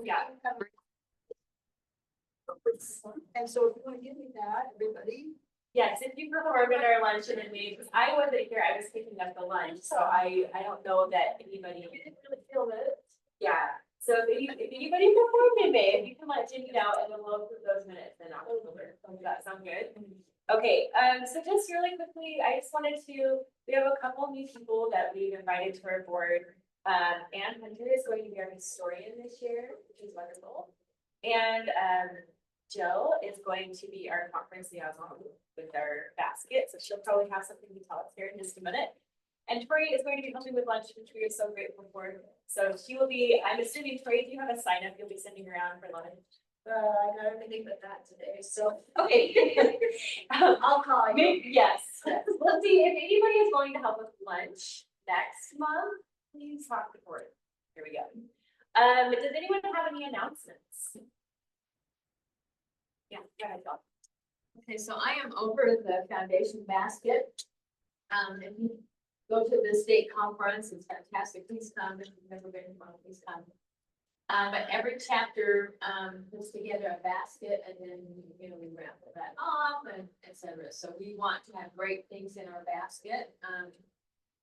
Yeah. And so if you want to give me that, everybody. Yes, if you prefer our lunch and then maybe, because I wasn't here, I was picking up the lunch, so I don't know that anybody. You didn't really feel it. Yeah, so if anybody before me, if you can let Jimmy know and then we'll approve those minutes, then I'll over. Does that sound good? Okay, so just really quickly, I just wanted to, we have a couple new people that we've invited to our board. Anne Hunter is going to be our historian this year, which is wonderful. And Jill is going to be our conference liaison with our basket, so she'll probably have something to tell us here in just a minute. And Tori is going to be helping with lunch, which we are so grateful for. So she will be, I'm assuming, Tori, if you have a sign up, you'll be sending around for lunch. I got everything but that today, so. Okay. I'll call you. Yes. Let's see, if anybody is willing to help with lunch next month, please talk to Tori. Here we go. Does anyone have any announcements? Yeah, go ahead, Dawn. Okay, so I am over the foundation basket. If you go to the state conference, it's fantastic. Please come. If you've never been to one, please come. But every chapter puts together a basket, and then we raffle that off, and etc. So we want to have great things in our basket.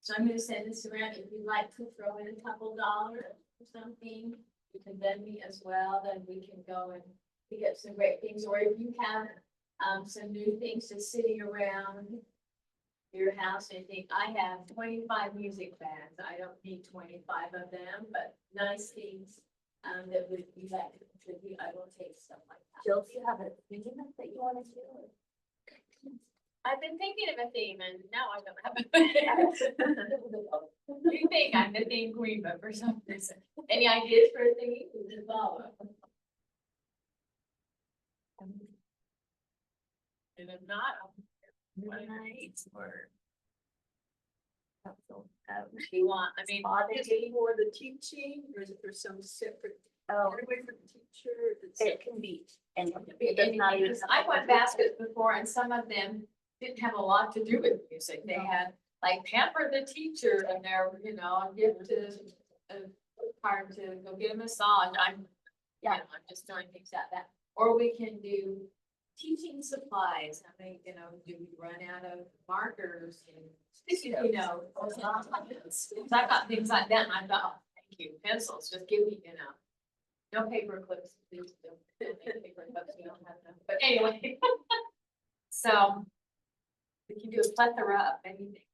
So I'm going to send this around. If you'd like to throw in a couple dollars or something, you can lend me as well. Then we can go and pick up some great things. Or if you have some new things just sitting around your house, and think I have 25 music bands. I don't need 25 of them, but nice things that would be like to contribute. I will take stuff like that. Jill, do you have a theme that you want to do? I've been thinking of a theme, and now I don't have a You think I'm the theme queen, but for some reason. Any ideas for a theme? And if not, Night or. do you want, I mean, Is it for the teaching, or is it for some separate? Way for the teacher? It can be, and it does not even, I went baskets before, and some of them didn't have a lot to do with music. They had like pamper the teacher, and they're, give to a card to go get a massage. I'm just throwing things at that. Or we can do teaching supplies. I mean, do we run out of markers and I got things like that, and I thought, oh, thank you, pencils, just give me, no paper clips, please don't. Paper clips, we don't have them. But anyway, so we can do a plethora of anything.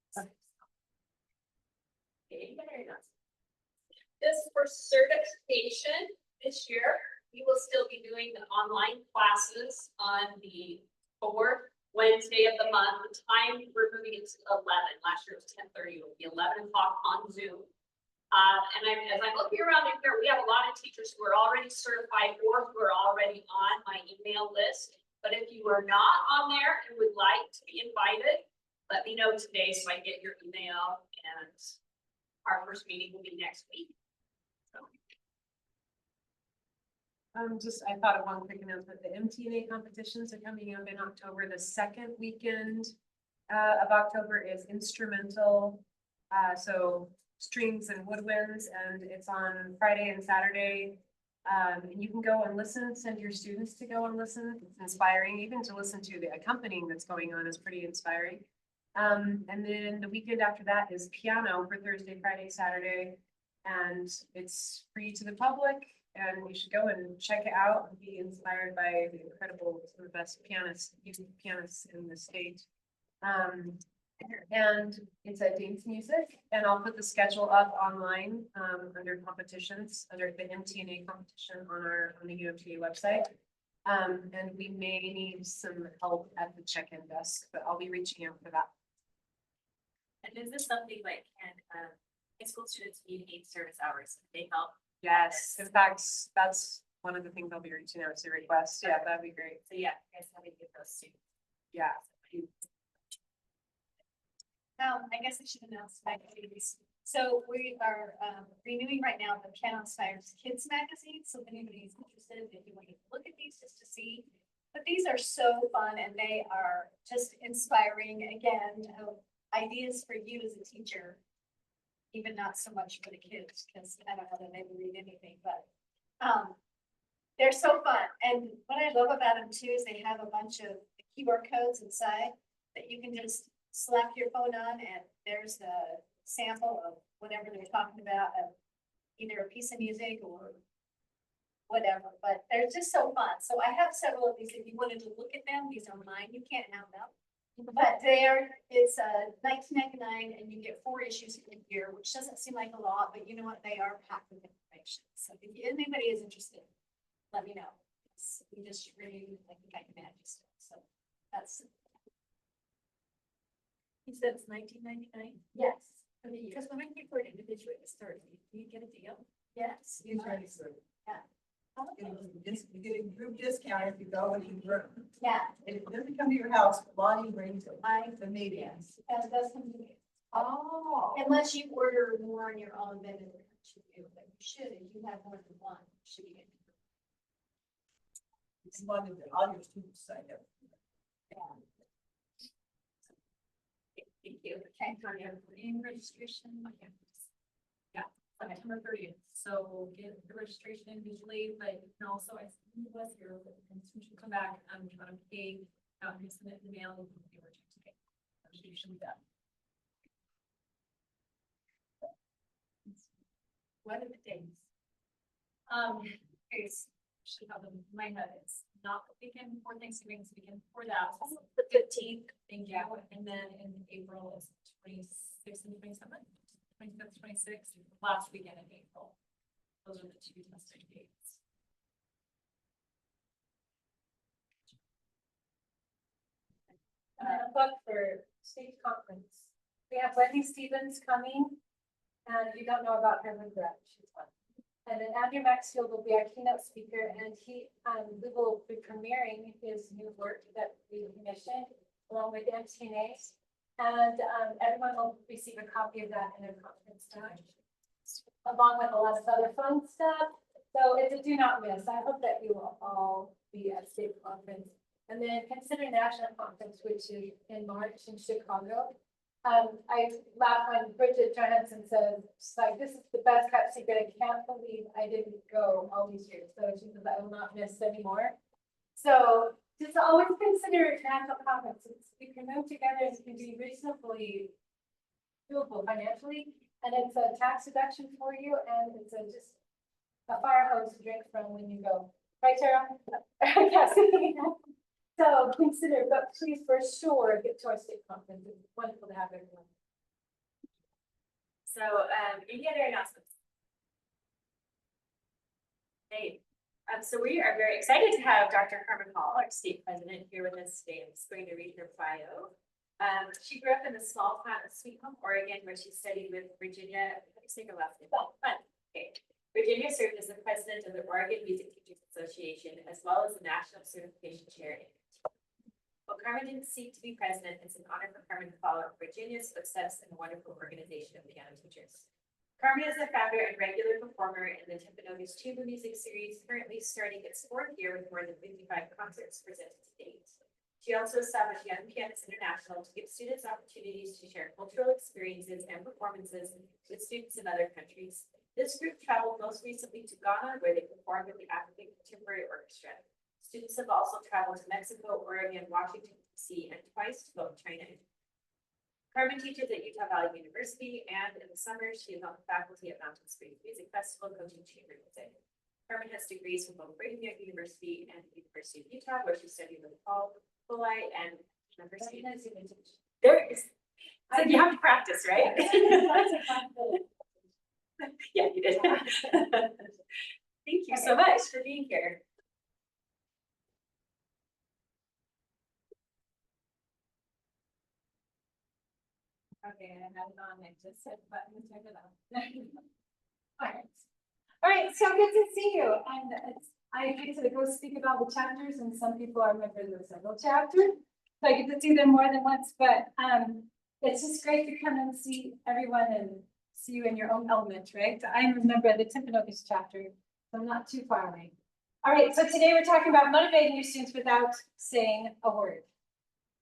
This for certification this year, we will still be doing the online classes on the 4th Wednesday of the month. The time we're moving it to 11. Last year it was 10:30. It will be 11 o'clock on Zoom. And as I'm looking around in here, we have a lot of teachers who are already certified or who are already on my email list. But if you are not on there and would like to be invited, let me know today so I get your email, and our first meeting will be next week. I thought of one quick announcement. The UMTA competitions are coming up in October. The second weekend of October is instrumental. So strings and woodwinds, and it's on Friday and Saturday. And you can go and listen, send your students to go and listen. It's inspiring, even to listen to the accompanying that's going on is pretty inspiring. And then the weekend after that is piano for Thursday, Friday, Saturday. And it's free to the public, and you should go and check it out and be inspired by the incredible, some of the best pianists, music pianists in the state. And it's a dance music, and I'll put the schedule up online under competitions, under the MTNA competition on the UMTA website. And we may need some help at the check-in desk, but I'll be reaching out for that. And is this something like high school students need 8 service hours? They help. Yes, in fact, that's one of the things I'll be reaching out to request. Yeah, that'd be great. So yeah, you guys have to give those to. Yeah. I guess I should announce my activities. So we are renewing right now the Piano Inspires Kids magazine. So if anybody's interested, if you want to look at these just to see. But these are so fun, and they are just inspiring. Again, ideas for you as a teacher, even not so much for the kids, because I don't know that they would read anything, but They're so fun, and what I love about them too is they have a bunch of QR codes inside that you can just slap your phone on, and there's a sample of whatever they're talking about, of either a piece of music or whatever, but they're just so fun. So I have several of these. If you wanted to look at them, these are mine. You can't have them. But it's $19.99 and you get 4 issues a year, which doesn't seem like a lot, but you know what? They are packed with information. So if anybody is interested, let me know. We just really, I think I can add you stuff. So that's. He said it's $19.99. Yes. Because when I pay for it individually, it starts, do you get a deal? Yes. You Yeah. You get a group discount if you go in the room. Yeah. And it doesn't come to your house, but Lonnie brings it. The meetings. Because it does come to me. Oh. Unless you order more on your own, then it should be, but you should, if you have more than one, you should be. It's one of the, all your students sign up. Thank you. Okay. In registration. Yeah, September 30th. So get the registration in visually, but you can also, I see was here, and you should come back, trying to pay, you send it in the mail, and you can today. So you should be done. What are the dates? It's, should have them in my head, it's not the weekend before Thanksgiving, it's the weekend before that. The 15th. Thank you, and then in April is 26th and 27th, 25th, 26th, last weekend in April. Those are the 2 testing dates. Book for state conference. We have Wendy Stevens coming, and if you don't know about her, look her up, she's fun. And then Andrew Maxfield will be our keynote speaker, and we will be premiering his new work that we commissioned along with MTNA. And everyone will receive a copy of that in their conference time, along with a lot of other fun stuff. So it's a do not miss. I hope that you will all be at state conference. And then consider national conference, which is in March in Chicago. I laugh when Bridget Johansson says, she's like, this is the best kept secret. I can't believe I didn't go all these years. So she says, I will not miss anymore. So just always consider national conferences. You can move together and it can be reasonably doable financially. And it's a tax deduction for you. And it's just a fire hose to drink from when you go. Right, Tara? Cassie? So consider, but please for sure get to our state conference. It's wonderful to have everyone. So, any other announcements? Hey, so we are very excited to have Dr. Carmen Hall, our state president, here with us today. I'm just going to read her bio. She grew up in the small town of Sweet Home, Oregon, where she studied with Virginia. Let me say her last name. Oh, fun. Okay. Virginia served as the president of the Oregon Music Teachers Association, as well as the National Certification Chair. While Carmen didn't seek to be president, it's an honor for Carmen to follow Virginia's footsteps in the wonderful organization of piano teachers. Carmen is the founder and regular performer in the Timpanogos Tuba Music Series, currently starting its 4th year with more than 55 concerts presented to date. She also established Young Pianists International to give students opportunities to share cultural experiences and performances with students in other countries. This group traveled most recently to Ghana, where they performed with the African Contemporary Orchestra. Students have also traveled to Mexico, Oregon, Washington, D.C., and twice to both China. Carmen teaches at Utah Valley University, and in the summer, she is on the faculty at Mountain Springs Music Festival, coaching chamber music. Carmen has degrees from both Brigham Young University and the University of Utah, where she studied with Paul Foley and University. There is. So you have to practice, right? Yeah, you did. Thank you so much for being here. Okay, I had it on. I just said button and turned it on. All right, so good to see you. And I get to go speak about the chapters, and some people are members of several chapters. So I get to see them more than once, but it's just great to come and see everyone and see you in your own element, right? I remember the Timpanogos chapter, so I'm not too far away. All right, so today we're talking about motivating your students without saying a word.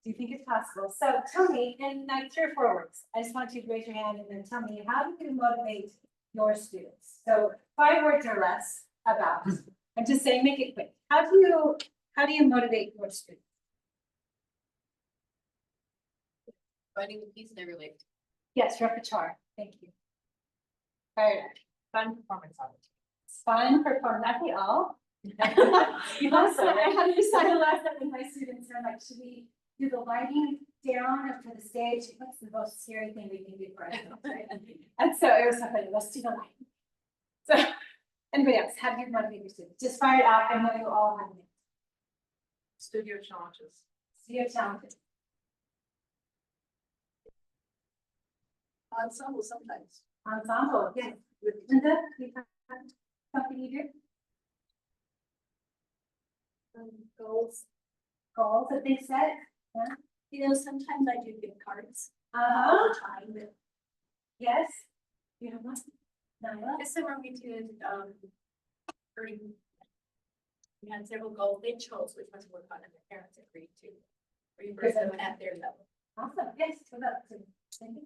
Do you think it's possible? So tell me in like 3 or 4 words. I just want you to raise your hand and then tell me, how do you motivate your students? So 5 words or less about I'm just saying, make it quick. How do you motivate your students? Finding the piece never late. Yes, repertoire, thank you. Fire, Fun performance on it. fun performance, not we all. Also, I had to decide the last time with my students, I'm like, should we do the lighting down for the stage? What's the most scary thing we can do for ourselves, right? And so it was so funny, let's do the lighting. So, anybody else, how do you motivate your students? Just fire it out, I know you all have it. Studio challenges. So you're talented. Ensemble sometimes. Ensemble, yes. With Linda, you have something you do? Goals. Goals that they set? Yeah. You know, sometimes I do gift cards Uh-huh, all the time, but yes. You have one? Nyla? this summer we did, earning. We had several goals, they chose which ones to work on and the parents agreed to. Reimburse them at their level. Awesome, yes, what else? Cindy?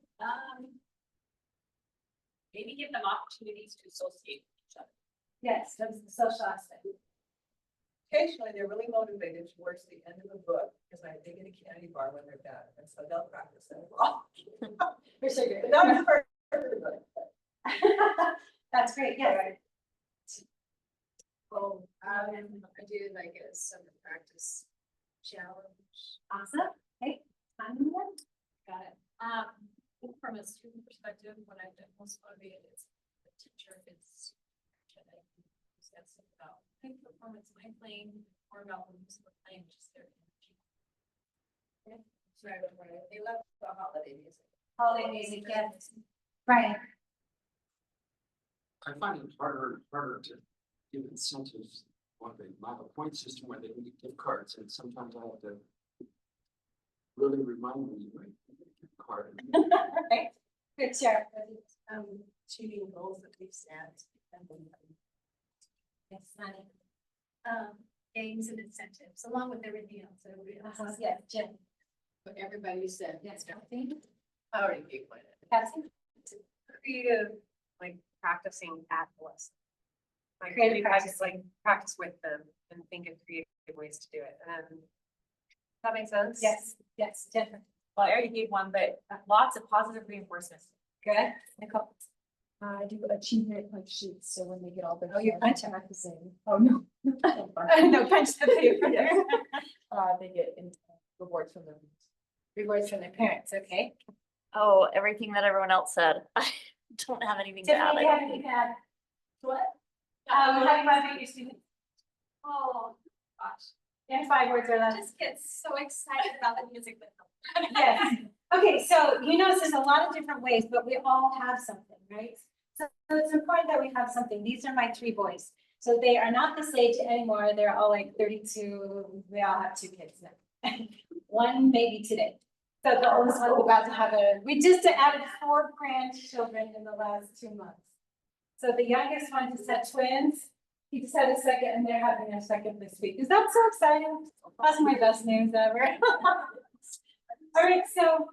Maybe give them opportunities to associate with each other. Yes, that's the social aspect. Occasionally, they're really motivated towards the end of the book, because they get a candy bar when they're done, and so they'll practice it. For sure. But not as part of the book, but That's great, yes. Oh, I did like a summer practice challenge. Awesome, hey, time to move. Got it. From a student perspective, what I've been most motivated is the teacher is. Discussing about peak performance, mind playing, or about when we're playing just their energy. right, they love the holiday music. Holiday music, yes. Right, I find it harder to give incentives when they have a point system where they can get gift cards, and sometimes I have to really remind them, right? Gift card. right, good share. Achieving goals that we've set. And then Yes, honey. Games and incentives, along with everything else. that everybody else has. Yes, Jim. What everybody said. Yes, Kathy. I already gave one. Kathy. Creative, like practicing at the lesson. Like Creative we practice, like practice with them and think of creative ways to do it. And that makes sense? Yes, yes, Jennifer. Well, I already gave one, but lots of positive reinforcements. Good. Nicole. I do achievement punch sheets, so when they get all their. Oh, you stuff punch 'em. practicing. Oh, no. No, punch the paper. They get rewards from them. Rewards from their parents, okay. Oh, everything that everyone else said. I don't have anything to add. Tiffany, I you have don't anything think. to add? What? How do you motivate your students? Oh, gosh, In 5 words or less. just get so excited about the music with them. Yes. Okay, so you notice there's a lot of different ways, but we all have something, right? So it's important that we have something. These are my 3 boys. So they are not this age anymore. They're all like 32. We all have 2 kids now. 1 maybe today. So the oldest one's about to have we just added 4 grandchildren in the last 2 months. So the youngest one just had twins. He just had a second and they're having their second this week. Is that so exciting? That's my best news ever. All right, so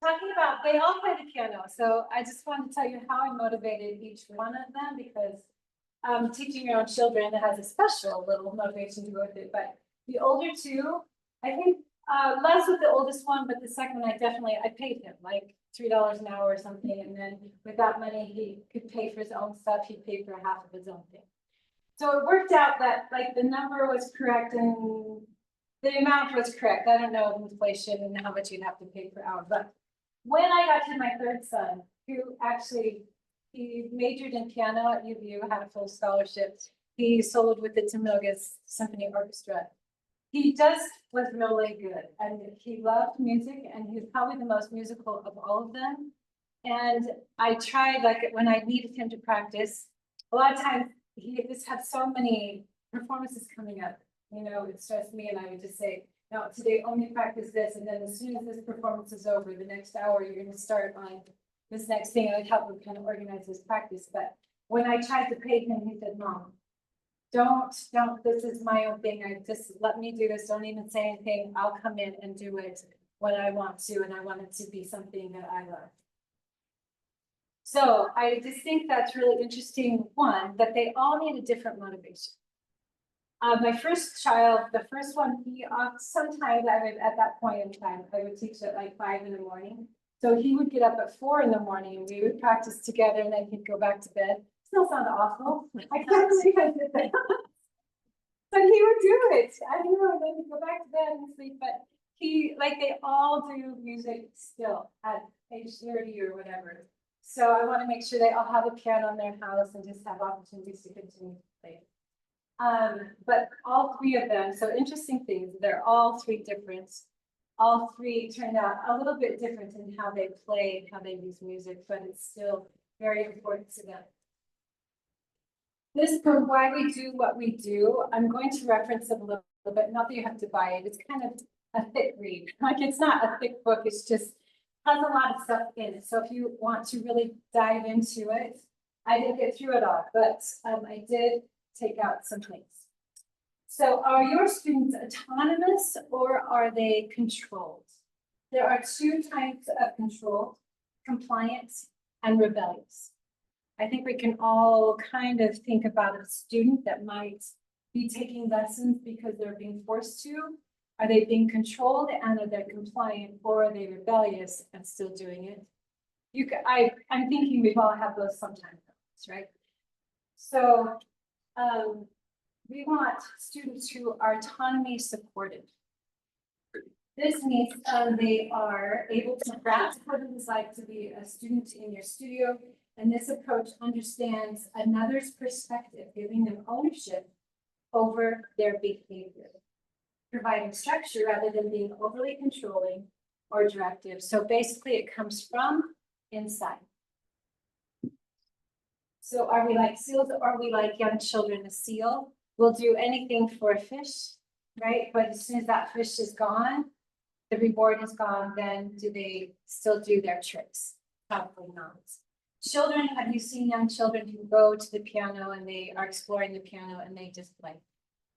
talking about, they all play the piano. So I just want to tell you how I motivated each one of them because teaching your own children has a special little motivation to go with it. But the older 2, I think less with the oldest one, but the second one, I paid him like $3 an hour or something. And then with that money, he could pay for his own stuff. He'd pay for half of his own thing. So it worked out that like the number was correct and the amount was correct. I don't know inflation and how much you'd have to pay per hour, but when I got to my 3rd son, who actually, he majored in piano at UVU, had a full scholarship. He soloed with the Timilgas Symphony Orchestra. He just was really good and he loved music and he was probably the most musical of all of them. And I tried, like when I needed him to practice, a lot of times he just had so many performances coming up. You know, it stressed me and I would just say, no, today only practice this. And then as soon as this performance is over, the next hour, you're going to start on this next thing. And I'd help him kind of organize his practice. But when I tried to pay him, he said, Mom, don't, this is my own thing. I just let me do this. Don't even say anything. I'll come in and do it when I want to. And I want it to be something that I love. So I just think that's really interesting, one, that they all need a different motivation. My first child, the first one, sometimes I would, at that point in time, I would teach at like 5 in the morning. So he would get up at 4 in the morning and we would practice together and then he'd go back to bed. Still sounds awful. I can't believe I did that. But he would do it. I don't know, and then he'd go back to bed and sleep, but like they all do music still at age 30 or whatever. So I want to make sure they all have a piano in their house and just have opportunities to continue to play. But all three of them, so interesting things, they're all three different. All three turned out a little bit different in how they play, how they use music, but it's still very important to them. This book, why we do what we do, I'm going to reference it a little bit, not that you have to buy it, it's kind of a thick read. Like it's not a thick book, it's just has a lot of stuff in it. So if you want to really dive into it, I didn't get through it all, but I did take out some things. So are your students autonomous or are they controlled? There are two types of control, compliant and rebellious. I think we can all kind of think about a student that might be taking lessons because they're being forced to. Are they being controlled and are they compliant, or are they rebellious and still doing it? I'm thinking we've all had those sometimes, right? So we want students who are autonomy supported. This means they are able to grasp what it is like to be a student in your studio, and this approach understands another's perspective, giving them ownership over their behavior, providing structure rather than being overly controlling or directive. So basically it comes from inside. So are we like seals or are we like young children? A seal will do anything for a fish, right? But as soon as that fish is gone, the reward is gone, then do they still do their tricks? Probably not. Children, have you seen young children who go to the piano and they are exploring the piano and they just play,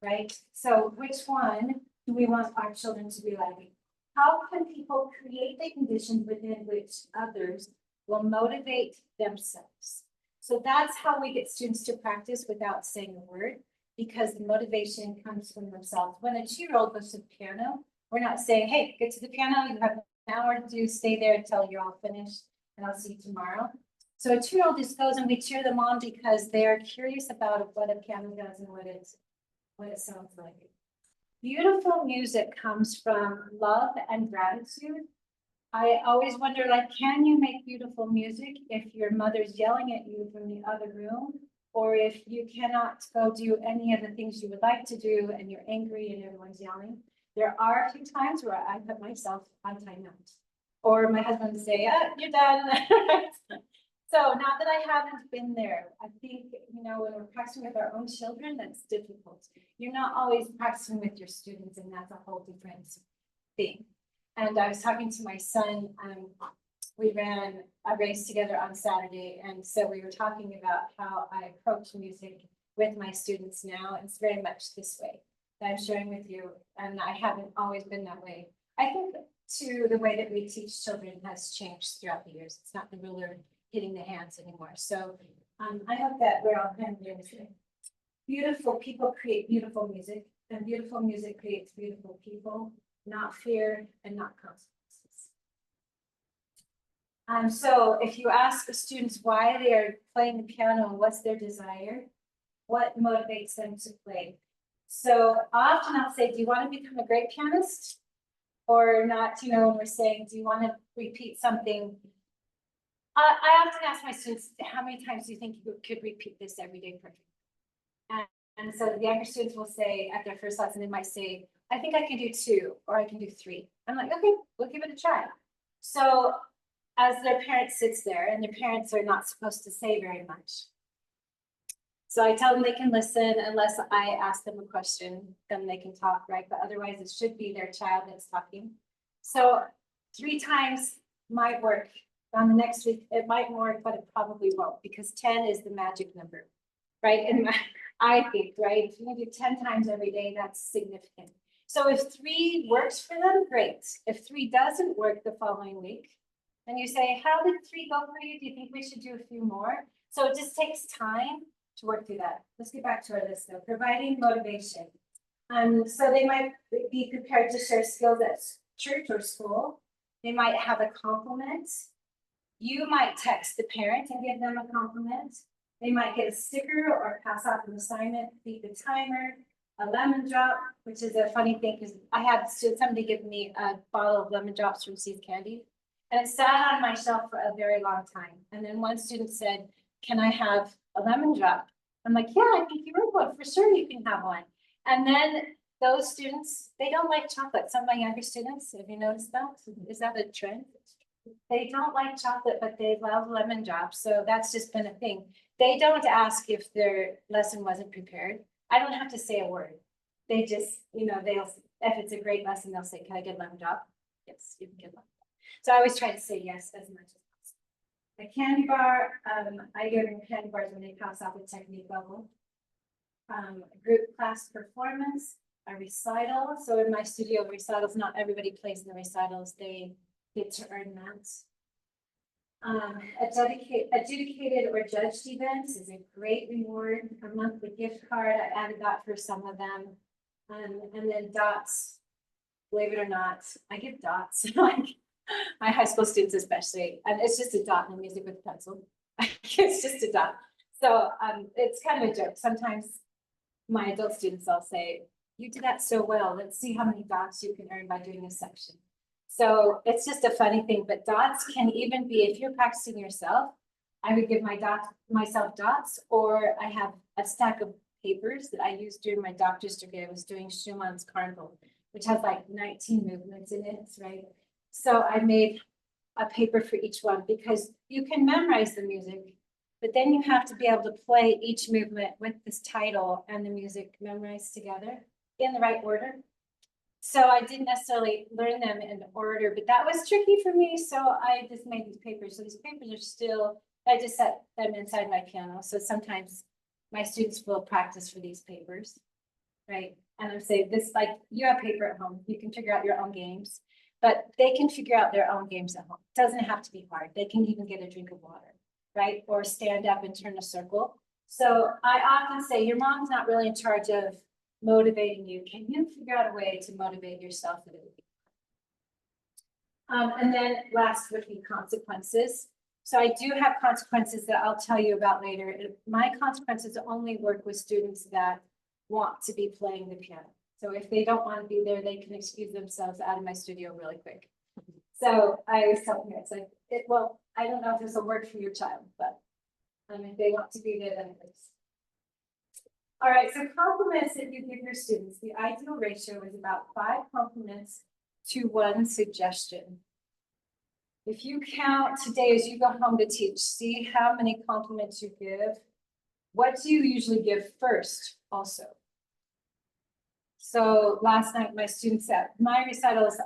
right? So which one do we want our children to be like? How can people create the conditions within which others will motivate themselves? So that's how we get students to practice without saying a word, because the motivation comes from themselves. When a 2-year-old goes to the piano, we're not saying, hey, get to the piano, you have an hour to stay there until you're all finished, and I'll see you tomorrow. So a 2-year-old just goes and we cheer them on because they're curious about what a piano does and what it sounds like. Beautiful music comes from love and gratitude. I always wonder, like, can you make beautiful music if your mother's yelling at you from the other room? Or if you cannot go do any of the things you would like to do and you're angry and everyone's yelling? There are a few times where I put myself on timeout. Or my husband would say, you're done. So not that I haven't been there, I think, when we're practicing with our own children, that's difficult. You're not always practicing with your students, and that's a whole different thing. And I was talking to my son, we ran a race together on Saturday, and so we were talking about how I approach music with my students now. It's very much this way that I'm sharing with you, and I haven't always been that way. I think too, the way that we teach children has changed throughout the years. It's not the ruler hitting the hands anymore. So I hope that we're all kind of doing the same. Beautiful people create beautiful music, and beautiful music creates beautiful people, not fear and not consequences. So if you ask the students why they are playing the piano and what's their desire, what motivates them to play? So often I'll say, do you want to become a great pianist? Or not, when we're saying, do you want to repeat something? I often ask my students, how many times do you think you could repeat this every day perfectly? And so the younger students will say, at their first lesson, they might say, I think I can do 2 or I can do 3. I'm like, okay, we'll give it a try. So as their parent sits there, and their parents are not supposed to say very much. So I tell them they can listen unless I ask them a question, then they can talk, right? But otherwise it should be their child that's talking. So 3 times might work. On the next week, it might work, but it probably won't, because 10 is the magic number, right? And I think, right, if you do 10 times every day, that's significant. So if 3 works for them, great. If 3 doesn't work the following week, then you say, how did 3 go for you? Do you think we should do a few more? So it just takes time to work through that. Let's get back to our list though. Providing motivation. So they might be prepared to share skills at church or school. They might have a compliment. You might text the parent and give them a compliment. They might get a sticker or pass off an assignment, beat the timer, a lemon drop, which is a funny thing because I had somebody give me a bottle of lemon drops from Seed Candy. And it sat on my shelf for a very long time. And then one student said, can I have a lemon drop? I'm like, yeah, I think you wrote one. For sure you can have one. And then those students, they don't like chocolate. Some of my younger students, have you noticed that? Is that a trend? They don't like chocolate, but they love lemon drops. So that's just been a thing. They don't ask if their lesson wasn't prepared. I don't have to say a word. They just, they'll, if it's a great lesson, they'll say, can I get a lemon drop? Yes, you can get one. So I always try to say yes as much as possible. A candy bar, I give them candy bars when they pass off a technique level. Group class performance, a recital. So in my studio recitals, not everybody plays in the recitals. They get to earn that. Adjudicated or judged events is a great reward. A monthly gift card, I added that for some of them. And then dots, believe it or not, I give dots, like my high school students especially, and it's just a dot in music with a pencil. It's just a dot. So it's kind of a joke. Sometimes my adult students, I'll say, you did that so well. Let's see how many dots you can earn by doing this section. So it's just a funny thing, but dots can even be, if you're practicing yourself, I would give myself dots, or I have a stack of papers that I used during my doctor's degree. I was doing Schumann's Carnival, which has like 19 movements in it, right? So I made a paper for each one because you can memorize the music, but then you have to be able to play each movement with this title and the music memorized together in the right order. So I didn't necessarily learn them in order, but that was tricky for me. So I just made these papers. So these papers are still, I just set them inside my piano. So sometimes my students will practice for these papers, right? And I'm saying this, like, you have paper at home, you can figure out your own games, but they can figure out their own games at home. It doesn't have to be hard. They can even get a drink of water, right? Or stand up and turn a circle. So I often say, your mom's not really in charge of motivating you. Can you figure out a way to motivate yourself? And then last would be consequences. So I do have consequences that I'll tell you about later. My consequences only work with students that want to be playing the piano. So if they don't want to be there, they can excuse themselves out of my studio really quick. So I always tell them, it's like, well, I don't know if this will work for your child, but if they want to be there, then it is. All right, so compliments that you give your students, the ideal ratio is about 5 compliments to 1 suggestion. If you count today as you go home to teach, see how many compliments you give. What do you usually give first also? So last night, my students said, my recitals,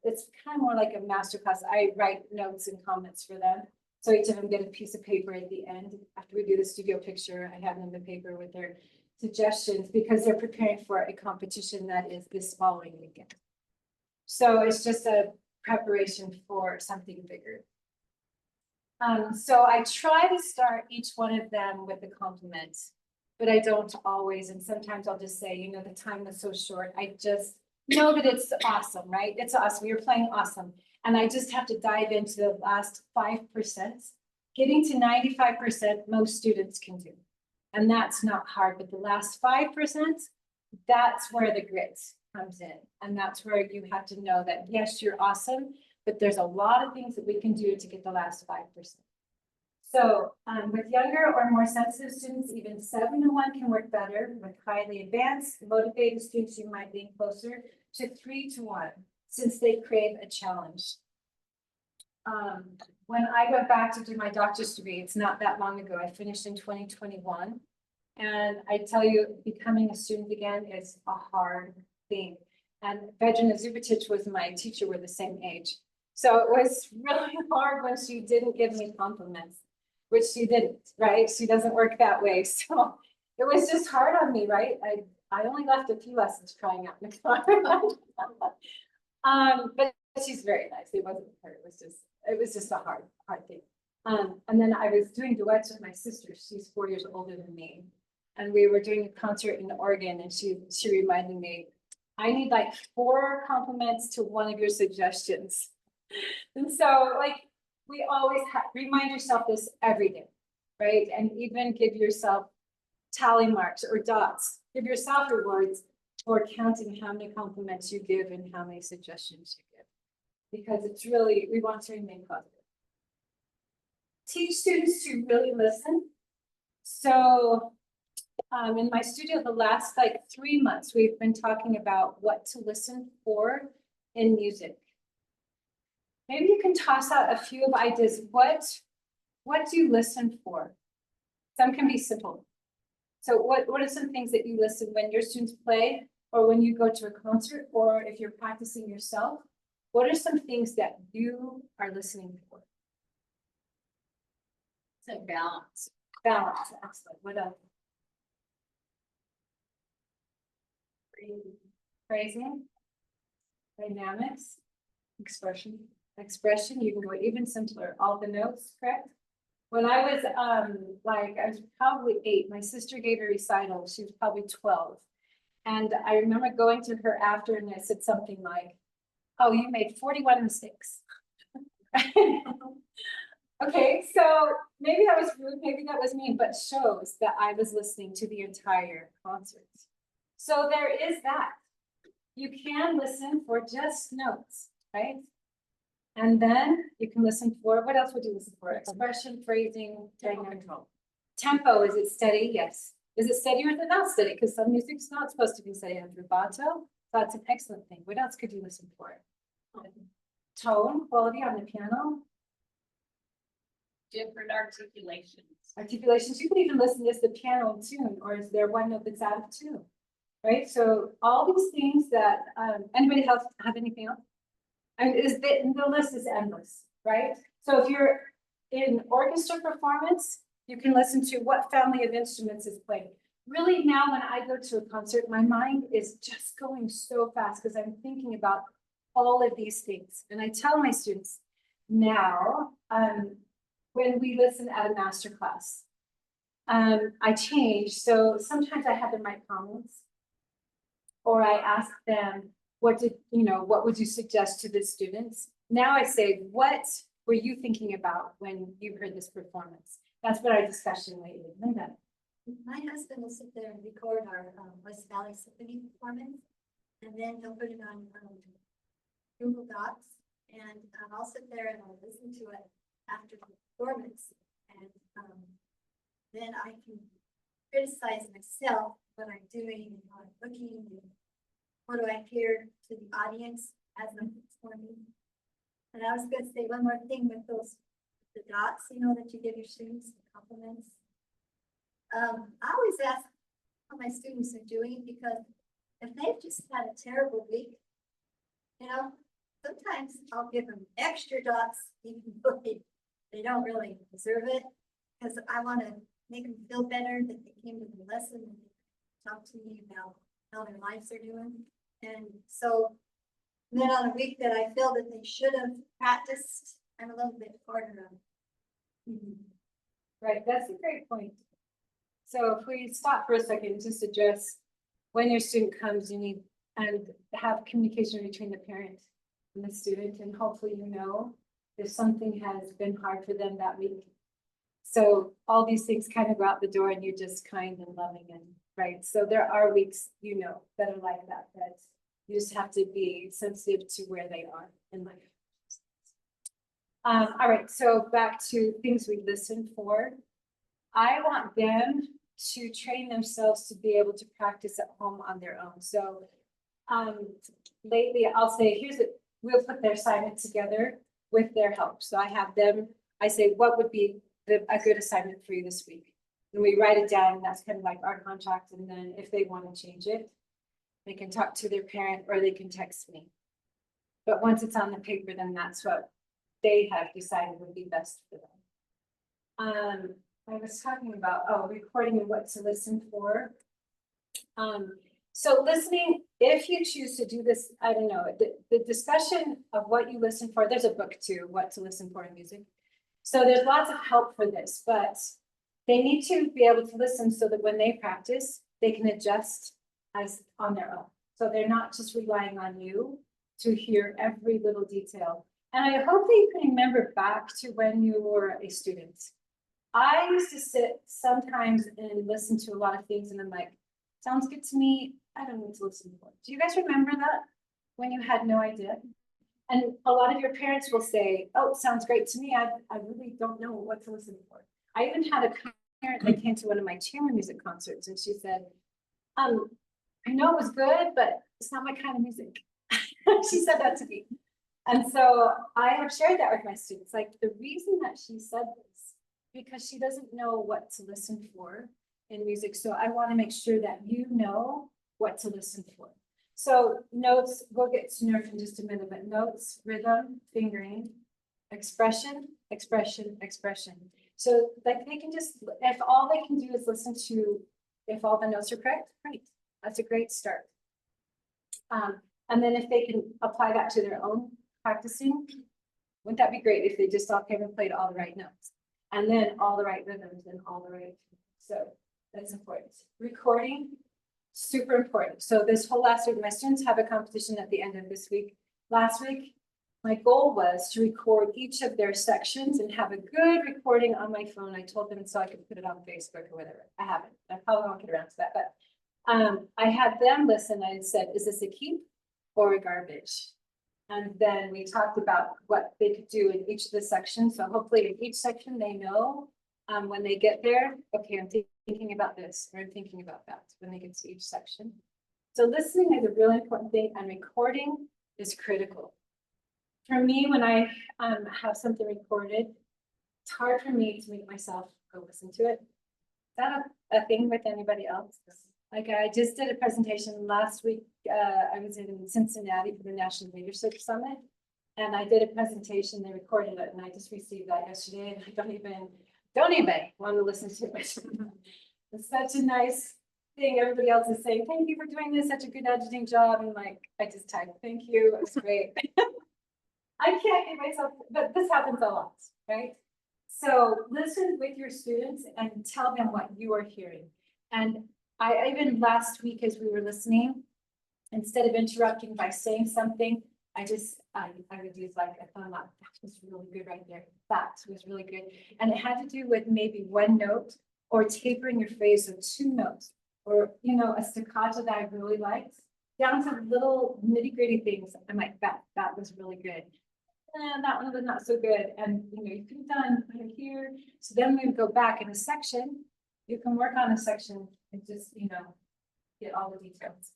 it's kind of more like a masterclass. I write notes and comments for them. So each of them get a piece of paper at the end. After we do the studio picture, I have them the paper with their suggestions because they're preparing for a competition that is this following weekend. So it's just a preparation for something bigger. So I try to start each one of them with a compliment, but I don't always. And sometimes I'll just say, the time was so short. I just know that it's awesome, right? It's awesome. You're playing awesome. And I just have to dive into the last 5%. Getting to 95%, most students can do. And that's not hard, but the last 5%, that's where the grit comes in. And that's where you have to know that, yes, you're awesome, but there's a lot of things that we can do to get the last 5%. So with younger or more sensitive students, even 7 to 1 can work better. With highly advanced, motivated students, you might be closer to 3 to 1, since they crave a challenge. When I went back to do my doctor's degree, it's not that long ago, I finished in 2021. And I tell you, becoming a student again is a hard thing. And Vedrina Zubatic was my teacher, we're the same age. So it was really hard when she didn't give me compliments, which she didn't, right? She doesn't work that way. So it was just hard on me, right? I only left a few lessons crying out in the car. But she's very nice. It wasn't her, it was just a hard thing. And then I was doing duets with my sister. She's 4 years older than me. and we were doing a concert in Oregon, and she reminded me, I need like 4 compliments to one of your suggestions. And so like, we always remind yourself this every day, right? And even give yourself tally marks or dots. Give yourself rewards for counting how many compliments you give and how many suggestions you give. Because it's really, we want to remain positive. Teach students to really listen. So in my studio, the last like 3 months, we've been talking about what to listen for in music. Maybe you can toss out a few of ideas. What do you listen for? Some can be simple. So what are some things that you listen when your students play, or when you go to a concert, or if you're practicing yourself? What are some things that you are listening for? So balance. Balance, excellent. What else? Phrasing. Dynamics. Expression. Expression, you can go even simpler. All the notes, correct? When I was I was probably 8, my sister gave a recital, she was probably 12. And I remember going to her after and I said something like, oh, you made 41 mistakes. Okay, so maybe that was rude, maybe that was mean, but shows that I was listening to the entire concert. So there is that. You can listen for just notes, right? And then you can listen for, what else would you listen for? Expression, phrasing, control. Tempo, is it steady? Yes. Is it steady or is it not steady? Because some music's not supposed to be steady. And vibrato, that's an excellent thing. What else could you listen for? Tone, quality on the piano. Different articulations. Articulations, you can even listen, is the piano in tune, or is there one note that's out of tune? Right, so all these things that, anybody else have anything else? And the list is endless, right? So if you're in orchestra performance, you can listen to what family of instruments is playing. Really now when I go to a concert, my mind is just going so fast because I'm thinking about all of these things. And I tell my students now, when we listen at a master class, I change. So sometimes I have them write comments, or I ask them, what would you suggest to the students? Now I say, what were you thinking about when you heard this performance? That's what our discussion lately. Linda. My husband will sit there and record our West Valley Symphony performance, and then he'll put it on Google Docs, and I'll sit there and I'll listen to it after the performance, and then I can criticize myself what I'm doing and how I'm looking, and what do I appear to the audience as I'm performing. And I was going to say one more thing with the dots, that you give your students, the compliments. I always ask how my students are doing, because if they've just had a terrible week, sometimes I'll give them extra dots, even though they don't really deserve it, because I want to make them feel better that they came to the lesson and talk to me about how their lives are doing. And so then on a week that I feel that they should have practiced, I'm a little bit harder on. Right, that's a great point. So if we stop for a second, just address when your student comes, you need and have communication between the parent and the student, and hopefully if something has been hard for them that week. So all these things kind of go out the door and you're just kind and loving, and right. So there are weeks, that are like that you just have to be sensitive to where they are in life. All right, so back to things we listen for. I want them to train themselves to be able to practice at home on their own. So lately I'll say, we'll put their assignment together with their help. So I have them, I say, what would be a good assignment for you this week? And we write it down, and that's kind of like our contract. And then if they want to change it, they can talk to their parent or they can text me. But once it's on the paper, then that's what they have decided would be best for them. I was talking about, recording and what to listen for. So listening, if you choose to do this, I don't know, the discussion of what you listen for, there's a book too, What to Listen For in Music. So there's lots of help for this, but they need to be able to listen so that when they practice, they can adjust as on their own. So they're not just relying on you to hear every little detail. And I hope that you can remember back to when you were a student. I used to sit sometimes and listen to a lot of things and I'm like, sounds good to me. I don't know what to listen for. Do you guys remember that when you had no idea? And a lot of your parents will say, oh, it sounds great to me. I really don't know what to listen for. I even had a parent that came to one of my chamber music concerts and she said, I know it was good, but it's not my kind of music. She said that to me. And so I have shared that with my students. Like the reason that she said this, because she doesn't know what to listen for in music. So I want to make sure that you know what to listen for. So notes, we'll get to nerve in just a minute, but notes, rhythm, fingering, expression, expression, expression. So like they can just, if all they can do is listen to, if all the notes are correct, great. That's a great start. And then if they can apply that to their own practicing, wouldn't that be great if they just all came and played all the right notes? And then all the right rhythms and all the right, so that's important. Recording, super important. So this whole last week, my students have a competition at the end of this week. Last week, my goal was to record each of their sections and have a good recording on my phone. I told them so I could put it on Facebook or whatever. I haven't. I probably won't get around to that, but I had them listen. I said, is this a keep or a garbage? And then we talked about what they could do in each of the sections. So hopefully in each section, they know when they get there, okay, I'm thinking about this or I'm thinking about that when they get to each section. So listening is a really important thing and recording is critical. For me, when I have something recorded, it's hard for me to make myself go listen to it. Is that a thing with anybody else? Like I just did a presentation last week. I was in Cincinnati for the National Leadership Summit. And I did a presentation, they recorded it, and I just received that yesterday, and I don't even want to listen to it. It's such a nice thing. Everybody else is saying, thank you for doing this, such a good editing job. And like, I just typed, thank you, it was great. I can't get myself, but this happens a lot, right? So listen with your students and tell them what you are hearing. And I even last week as we were listening, instead of interrupting by saying something, I would use like, I thought that was really good right there. That was really good. And it had to do with maybe one note or tapering your phrase of two notes or, you know, a staccato that I really liked down to little nitty gritty things. I'm like, that was really good. And that one was not so good. And, you know, you could have done better here. So then we would go back in a section. You can work on a section and just, you know, get all the details.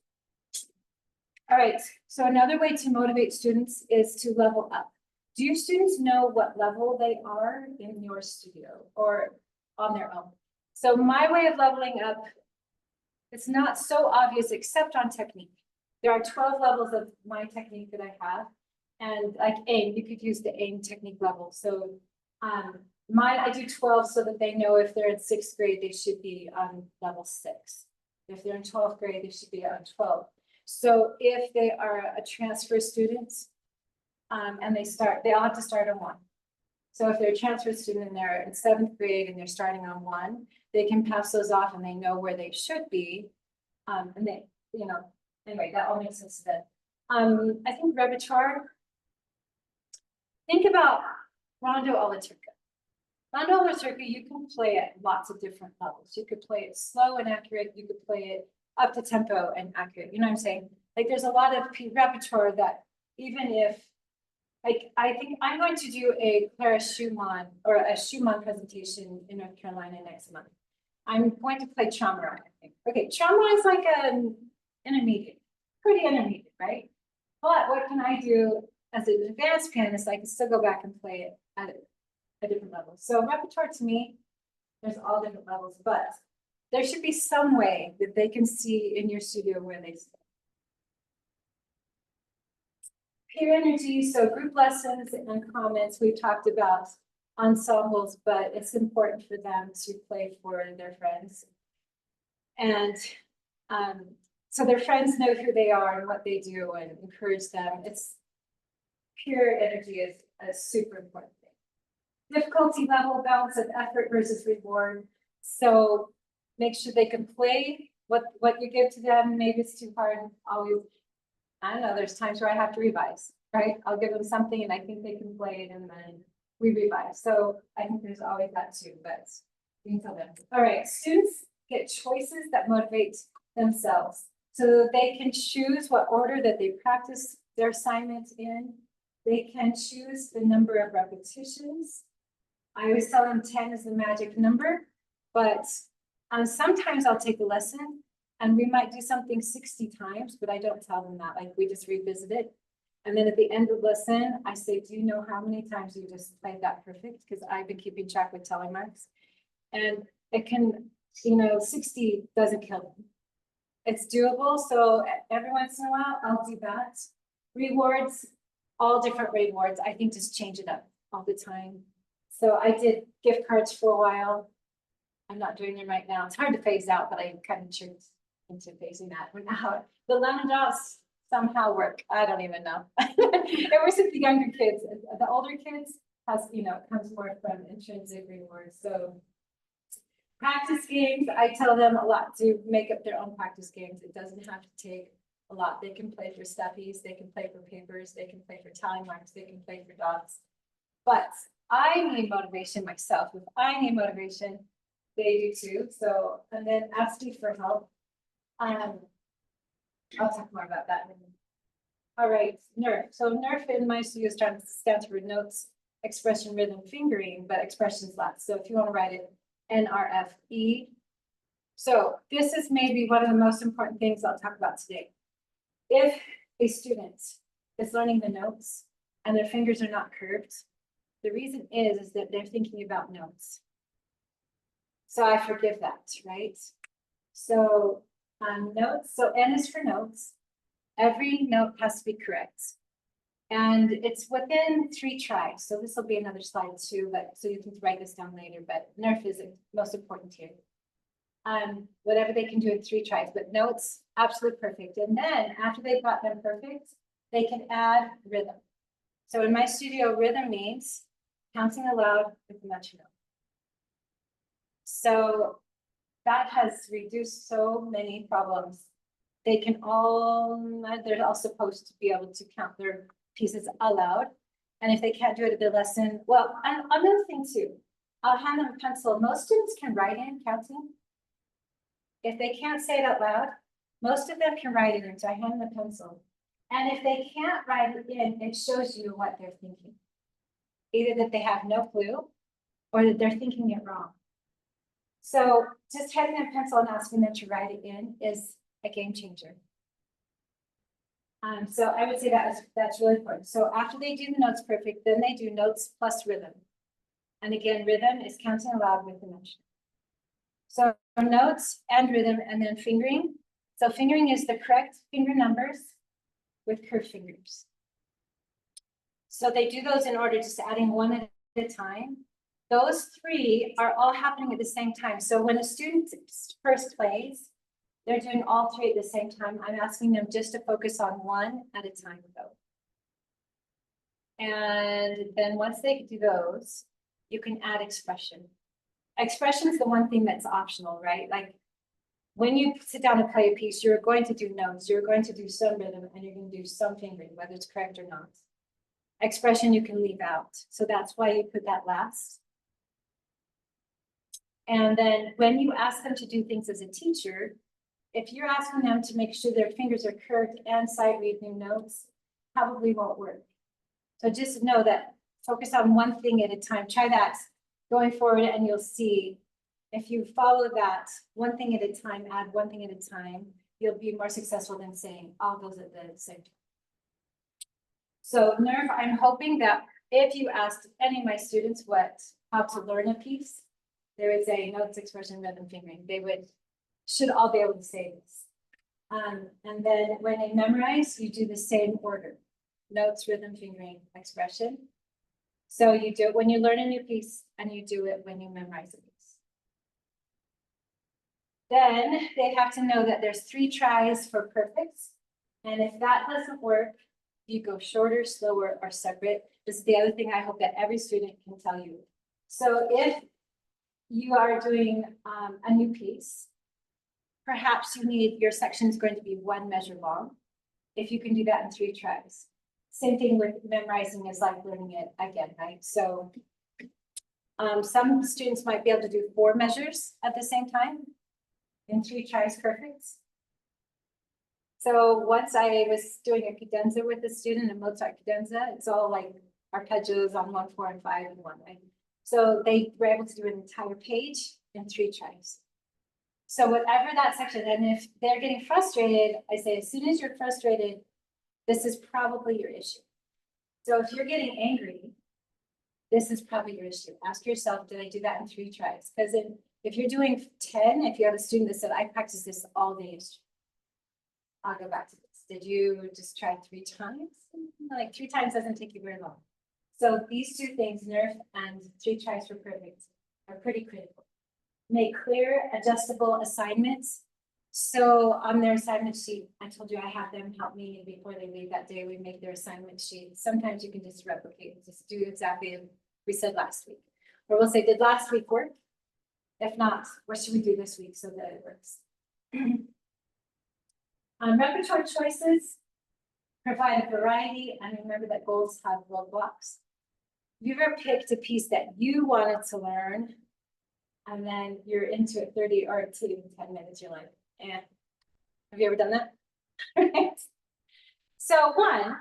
All right, so another way to motivate students is to level up. Do your students know what level they are in your studio or on their own? So my way of leveling up, it's not so obvious except on technique. There are 12 levels of my technique that I have. And like AIM, you could use the AIM technique level. So mine, I do 12 so that they know if they're in 6th grade, they should be on level 6. If they're in 12th grade, they should be on 12. So if they are a transfer student and they all have to start on 1. So if they're a transfer student and they're in 7th grade and they're starting on 1, they can pass those off and they know where they should be. And they, you know, anyway, that all makes sense then. I think repertoire. Think about Rondo alla Turca. Rondo alla Turca, you can play at lots of different levels. You could play it slow and accurate. You could play it up to tempo and accurate. You know what I'm saying? Like there's a lot of repertoire that even if, like, I think I'm going to do a Clara Schumann or a Schumann presentation in North Carolina next month. I'm going to play Chamra, I think. Okay, Chamra is like an intermediate, pretty intermediate, right? But what can I do as an advanced pianist? I can still go back and play it at a different level. So repertoire to me, there's all different levels, but there should be some way that they can see in your studio where they stay. Peer energy, so group lessons and comments, we've talked about ensembles, but it's important for them to play for their friends. And so their friends know who they are and what they do and encourage them. It's peer energy is a super important thing. Difficulty level, balance of effort versus reward. So make sure they can play what you give to them. Maybe it's too hard, always. I don't know, there's times where I have to revise, right? I'll give them something and I think they can play it and then we revise. So I think there's always that too, but you can tell them. All right, students get choices that motivate themselves. So they can choose what order that they practice their assignments in. They can choose the number of repetitions. I always tell them 10 is the magic number, but sometimes I'll take a lesson and we might do something 60 times, but I don't tell them that, like we just revisit it. And then at the end of the lesson, I say, do you know how many times you just played that perfect? Because I've been keeping track with telemarks. And it can, 60 doesn't kill them. It's doable, so every once in a while, I'll do that. Rewards, all different rewards, I think just change it up all the time. So I did gift cards for a while. I'm not doing them right now. It's hard to phase out, but I kind of tricked into phasing that one out. The lemon drops somehow work. I don't even know. It was with the younger kids. The older kids it comes more from intrinsic rewards. So practice games, I tell them a lot to make up their own practice games. It doesn't have to take a lot. They can play for stuffies, they can play for papers, they can play for tally marks, they can play for dots. But I need motivation myself. If I need motivation, they do too. So, and then ask me for help. I'll talk more about that in a minute. All right, NERF. So NERF in my studio stands for notes, expression, rhythm, fingering, but expressions last. So if you want to write it, NRFE. So this is maybe one of the most important things I'll talk about today. If a student is learning the notes and their fingers are not curved, the reason is that they're thinking about notes. So I forgive that, right? So notes, so N is for notes. Every note has to be correct. And it's within 3 tries. So this will be another slide too, but so you can write this down later, but NERF is most important here. Whatever they can do in 3 tries, but notes, absolutely perfect. And then after they've got them perfect, they can add rhythm. So in my studio, rhythm means counting aloud with the metronome. So that has reduced so many problems. They can they're all supposed to be able to count their pieces aloud. And if they can't do it at their lesson, well, and another thing too, I'll hand them a pencil. Most students can write in counting. If they can't say it out loud, most of them can write it in, so I hand them a pencil. And if they can't write it in, it shows you what they're thinking. Either that they have no clue or that they're thinking it wrong. So just handing them a pencil and asking them to write it in is a game changer. So I would say that's really important. So after they do the notes perfect, then they do notes plus rhythm. And again, rhythm is counting aloud with the metronome. So notes and rhythm and then fingering. So fingering is the correct finger numbers with curved fingers. So they do those in order, just adding one at a time. Those 3 are all happening at the same time. So when a student first plays, they're doing all 3 at the same time. I'm asking them just to focus on one at a time though. And then once they do those, you can add expression. Expression is the one thing that's optional, right? Like when you sit down and play a piece, you're going to do notes, you're going to do some rhythm, and you're going to do some fingering, whether it's correct or not. Expression you can leave out. So that's why you put that last. And then when you ask them to do things as a teacher, if you're asking them to make sure their fingers are curved and sight read new notes, probably won't work. So just know that focus on one thing at a time. Try that going forward and you'll see if you follow that one thing at a time, add one thing at a time, you'll be more successful than saying all those at the same time. So NERF, I'm hoping that if you asked any of my students how to learn a piece, they would say notes, expression, rhythm, fingering. They should all be able to say this. And then when they memorize, you do the same order. Notes, rhythm, fingering, expression. So you do it when you learn a new piece and you do it when you memorize a piece. Then they have to know that there's 3 tries for perfects. And if that doesn't work, you go shorter, slower, or separate. This is the other thing I hope that every student can tell you. So if you are doing a new piece. Perhaps your section is going to be 1 measure long. If you can do that in 3 tries. Same thing with memorizing is like learning it again, right? So some students might be able to do 4 measures at the same time. In 3 tries, perfect. So once I was doing a cadenza with a student, a Mozart cadenza, it's all like arpeggios on 1, 4, and 5 and 1, right? So they were able to do an entire page in 3 tries. So whatever that section, and if they're getting frustrated, I say, as soon as you're frustrated, this is probably your issue. So if you're getting angry, this is probably your issue. Ask yourself, did I do that in 3 tries? Because if you're doing 10, if you have a student that said, I practice this all day yesterday, I'll go back to this. Did you just try 3 times? Like 3 times doesn't take you very long. So these 2 things, nerf and 3 tries for perfect, are pretty critical. Make clear, adjustable assignments. So on their assignment sheet, I told you I have them help me before they leave that day. We make their assignment sheet. Sometimes you can just replicate, just do exactly as we said last week. Or we'll say, did last week work? If not, what should we do this week so that it works? Repertoire choices, provide a variety, and remember that goals have roadblocks. Have you ever picked a piece that you wanted to learn, and then you're into it 30 or to even 10 minutes, you're like, eh. Have you ever done that? So 1,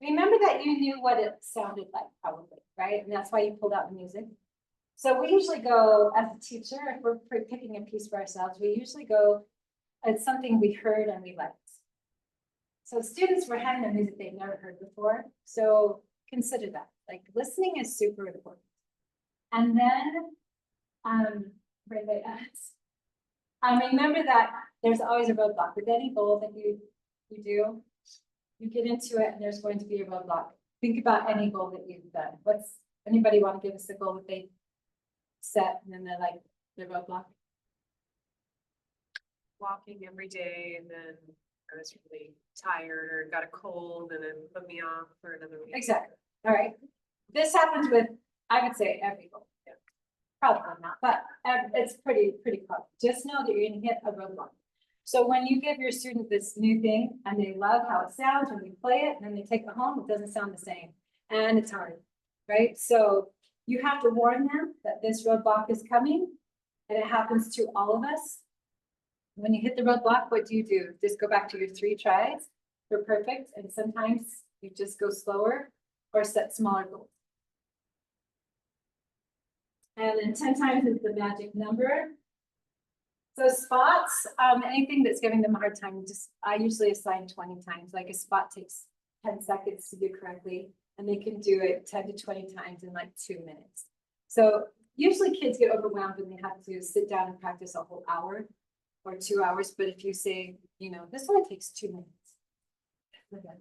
remember that you knew what it sounded like probably, right? And that's why you pulled out the music. So we usually go, as a teacher, if we're picking a piece for ourselves, we usually go at something we heard and we liked. So students were having a music they've never heard before. So consider that, like listening is super important. And then, remember that there's always a roadblock with any goal that you do. You get into it and there's going to be a roadblock. Think about any goal that you've done. Anybody want to give us a goal that they set and then they're like, the roadblock? Walking every day, and then I was really tired or got a cold and then put me off for another week. Exactly. All right. This happens with, I would say, every goal. Yeah. Probably not, but it's pretty common. Just know that you're going to hit a roadblock. So when you give your student this new thing and they love how it sounds when you play it, and then they take it home, it doesn't sound the same, and it's hard, right? So you have to warn them that this roadblock is coming, and it happens to all of us. When you hit the roadblock, what do? Just go back to your 3 tries for perfect, and sometimes you just go slower or set smaller goals. And then 10 times is the magic number. So spots, anything that's giving them a hard time, I usually assign 20 times. Like a spot takes 10 seconds to do correctly, and they can do it 10 to 20 times in like 2 minutes. So usually kids get overwhelmed when they have to sit down and practice a whole hour or 2 hours. But if you say, this only takes 2 minutes. Okay.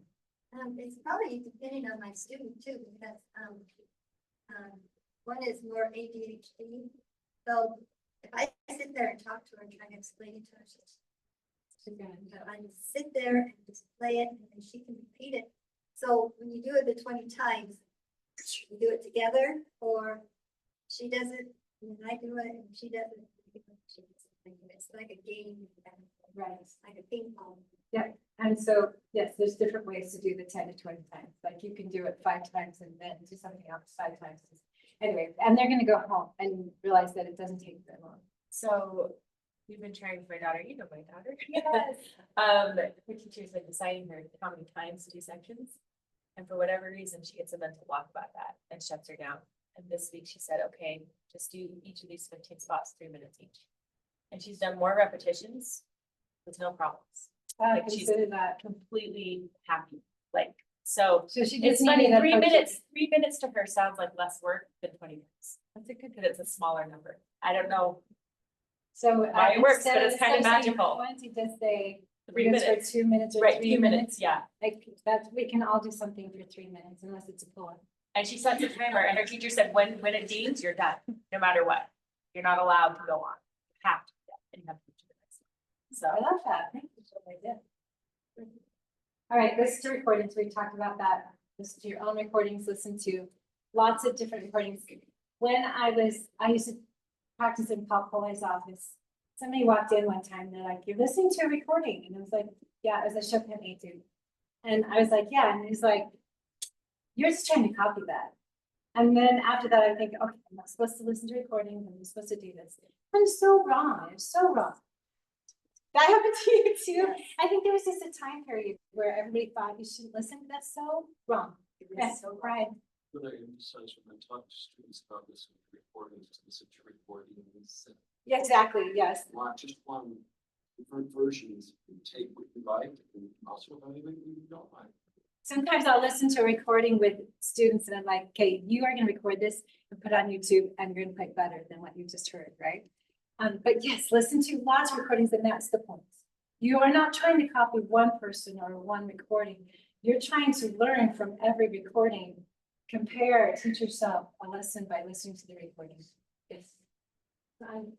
It's probably depending on my student too, because one is more ADHD. So if I sit there and talk to her and try to explain it to her, I sit there and just play it, and then she can repeat it. So when you do it the 20 times, you do it together, or she does it and I do it and she does it. It's like a game, right? It's like a ping pong. Yeah, and so, yes, there's different ways to do the 10 to 20 times. Like you can do it 5 times and then do something else 5 times. Anyway, and they're gonna go home and realize that it doesn't take very long. So we've been trying with my daughter, you know my daughter. Yes. Her teacher's like deciding her how many times to do sections. And for whatever reason, she gets a mental block about that and shuts her down. And this week she said, okay, just do each of these 15 spots, 3 minutes each. And she's done more repetitions with no problems. Like she's that completely happy. Like, so she it's funny, 3 minutes to her sounds like less work than 20 minutes. That's a good, because it's a smaller number. I don't know So why it works, but it's kind of instead saying magical. 20, just say 3 minutes. for 2 minutes or Right, 3 2 minutes. minutes, yeah. Like we can all do something for 3 minutes unless it's a pull-up. And she sets a timer, and her teacher said, when it dings, you're done, no matter what. You're not allowed to go on. You have to, and you have to do the next one. So I love that. Thank you for what I did. All right, listen to recordings. We talked about that. Listen to your own recordings, listen to lots of different recordings. When I used to practicing Pop Polly's office. Somebody walked in one time, they're like, you're listening to a recording, and I was like, yeah, it was a Chopin etude. And I was like, yeah, and he's like, you're just trying to copy that. And then after that, I think, okay, I'm not supposed to listen to recordings, I'm supposed to do this. I'm so wrong, it's so wrong. That happened to you too. I think there was just a time period where everybody thought you shouldn't listen. That's so wrong. That's so right. But I emphasize when I talk to students about this recordings, to listen to recordings. Yeah, exactly. Yes. Not just one different versions, you take what you like and also evaluate what you don't like. Sometimes I'll listen to a recording with students and I'm like, okay, you are going to record this and put it on YouTube and you're going to play better than what you just heard, right? But yes, listen to lots of recordings and that's the point. You are not trying to copy one person or one recording. You're trying to learn from every recording. Compare, teach yourself a lesson by listening to the recording. Yes. I'm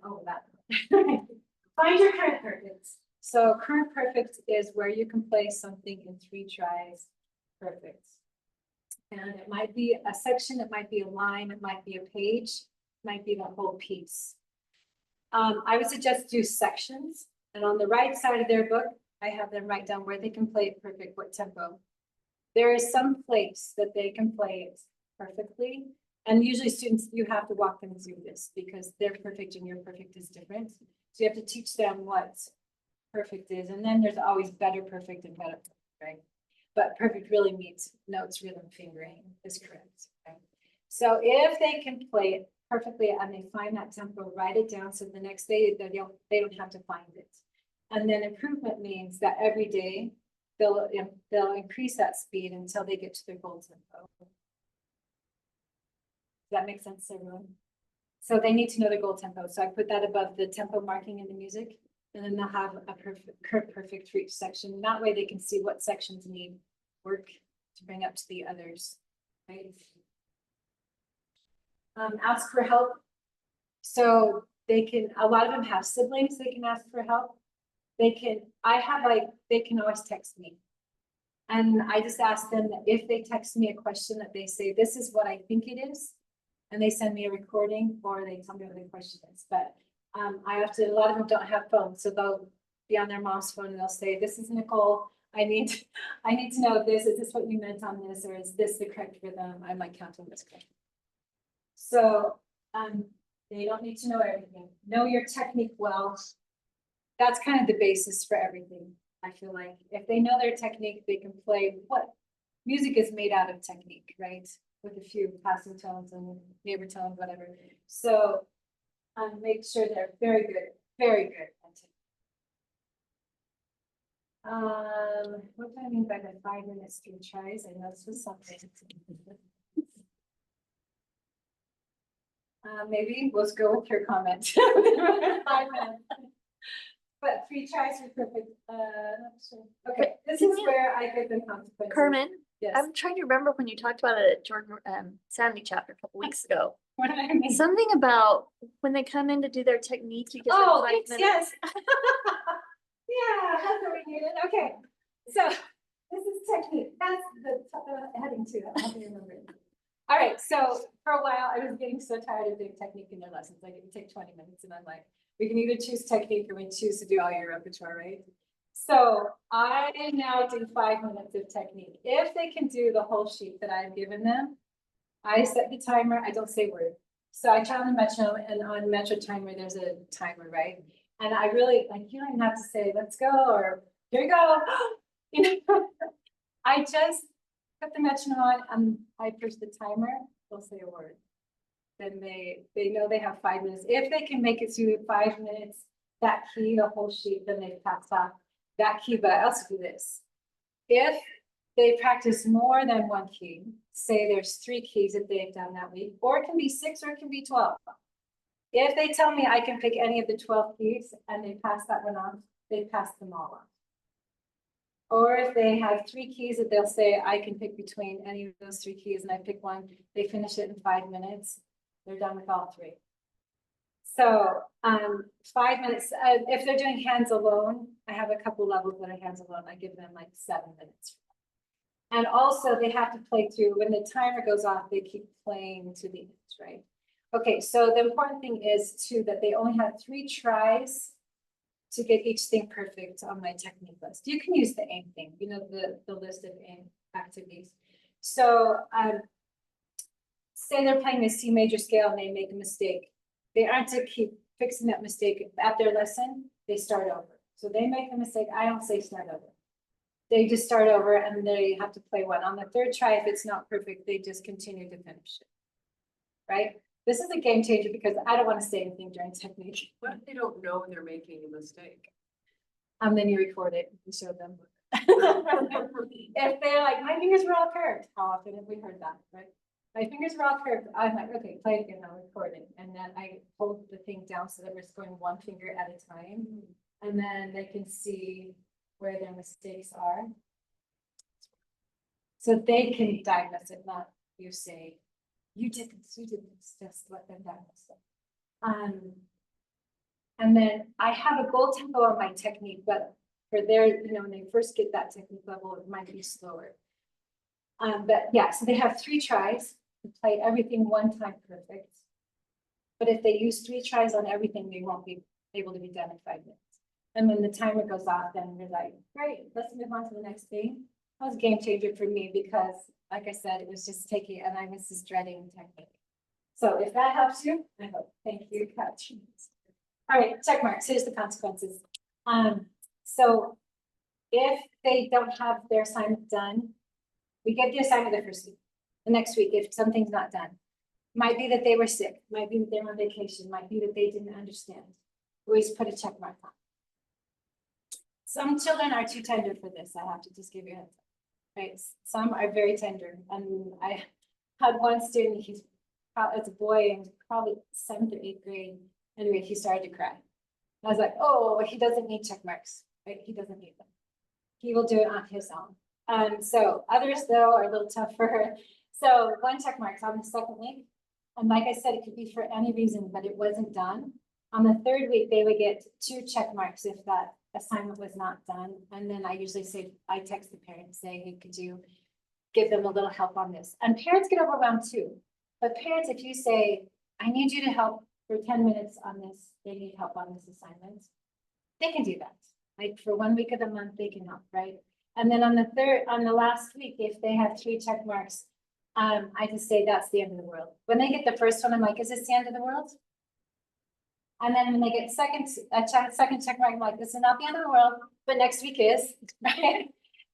over that. Find your current perfects. So current perfect is where you can play something in 3 tries perfect. And it might be a section, it might be a line, it might be a page, it might be the whole piece. I would suggest do sections. And on the right side of their book, I have them write down where they can play it perfect, what tempo. There is some place that they can play it perfectly. And usually students, you have to walk them through this because their perfect and your perfect is different. So you have to teach them what perfect is. And then there's always better perfect and better perfect, right? But perfect really means notes, rhythm, fingering is correct. Right? So if they can play it perfectly and they find that tempo, write it down so the next day they don't have to find it. And then improvement means that every day they'll increase that speed until they get to their goal tempo. Does that make sense to everyone? So they need to know their goal tempo. So I put that above the tempo marking in the music, and then they'll have a perfect for each section. That way they can see what sections need work to bring up to the others, right? Ask for help. So they can, a lot of them have siblings, they can ask for help. They can always text me. And I just ask them that if they text me a question that they say, this is what I think it is. And they send me a recording or they tell me what the question is. But a lot of them don't have phones. So they'll be on their mom's phone and they'll say, this is Nicole. I need to know this. Is this what you meant on this? Or is this the correct rhythm? I might count on this correct. So they don't need to know everything. Know your technique well. That's kind of the basis for everything. I feel like if they know their technique, they can play what music is made out of technique, right? With a few passing tones and neighbor tones, whatever. So make sure they're very good at technique. What do I mean by the 5 minutes 3 tries? I know this was something. Maybe we'll go with your comment. 5 minutes. But 3 tries are perfect. Not sure. Okay, this is where I give them consequences. Carmen, Yes. I'm trying to remember when you talked about it at Jordan Sandy chapter a couple weeks ago. What did I mean? Something about when they come in to do their technique, you get them Oh, 5 thanks, minutes. yes. Yeah, that's what we needed. Okay, so this is technique. That's the heading too. I have to remember it. All right, so for a while I was getting so tired of doing technique in their lessons. Like it would take 20 minutes and I'm like, we can either choose technique or we choose to do all your repertoire, right? So I now do 5 minutes of technique. If they can do the whole sheet that I've given them, I set the timer, I don't say word. So I turn on the metronome and on metro timer, there's a timer, right? And I really, like, you don't even have to say, let's go, or here we go. You know, I just put the metronome on and I push the timer, they'll say a word. Then they know they have 5 minutes. If they can make it through 5 minutes, that key, the whole sheet, then they pass off that key. But I also do this. If they practice more than one key, say there's 3 keys that they've done that week, or it can be 6 or it can be 12. If they tell me I can pick any of the 12 keys and they pass that one off, they pass them all off. Or if they have 3 keys that they'll say I can pick between any of those 3 keys and I pick one, they finish it in 5 minutes. They're done with all 3. So 5 minutes, if they're doing hands alone, I have a couple levels that are hands alone. I give them like 7 minutes. And also they have to play through, when the timer goes off, they keep playing to the end, right? Okay, so the important thing is too, that they only had 3 tries to get each thing perfect on my technique list. You can use the AIM thing, you know, the list of AIM activities. So, say they're playing a C major scale and they make a mistake. They aren't to keep fixing that mistake at their lesson, they start over. So they make a mistake, I don't say start over. They just start over and they have to play one. On the 3rd try, if it's not perfect, they just continue to finish it. Right? This is a game changer because I don't want to say anything during technique. What if they don't know they're making a mistake? Then you record it and show them. If they're like, my fingers were all curved, how often have we heard that, right? My fingers were all curved, I'm like, okay, play it again, I'll record it. And then I hold the thing down so that we're scoring 1 finger at a time. And then they can see where their mistakes are. So they can diagnose it, not you say, you did this, just let them diagnose it. And then I have a goal tempo on my technique, but for their, you know, when they first get that technique level, it might be slower. But yeah, so they have 3 tries to play everything 1 time perfect. But if they use 3 tries on everything, they won't be able to be done in 5 minutes. And when the timer goes off, then we're like, great, let's move on to the next thing. That was a game changer for me because, like I said, it was just taking, and I was just dreading technique. So if that helps you, I hope. Thank you, Coach. All right, check marks. Here's the consequences. So if they don't have their assignment done, we get the assignment the first week. The next week, if something's not done, might be that they were sick, might be that they were on vacation, might be that they didn't understand. We always put a check mark on. Some children are too tender for this. I have to just give you a heads up. Right? Some are very tender. And I had one student, he's as a boy in probably 7th or 8th grade. Anyway, he started to cry. I was like, oh, he doesn't need check marks, right? He doesn't need them. He will do it on his own. So others though are a little tougher. So 1 check marks on the 2nd week. And like I said, it could be for any reason, but it wasn't done. On the 3rd week, they would get 2 check marks if that assignment was not done. And then I usually say, I text the parents saying, hey, could you give them a little help on this? And parents get overwhelmed too. But parents, if you say, I need you to help for 10 minutes on this, they need help on this assignment, they can do that. Like for 1 week of the month, they can help, right? And then on the last week, if they have 3 check marks, I just say that's the end of the world. When they get the first one, I'm like, is this the end of the world? And then when they get second check mark, I'm like, this is not the end of the world, but next week is, right?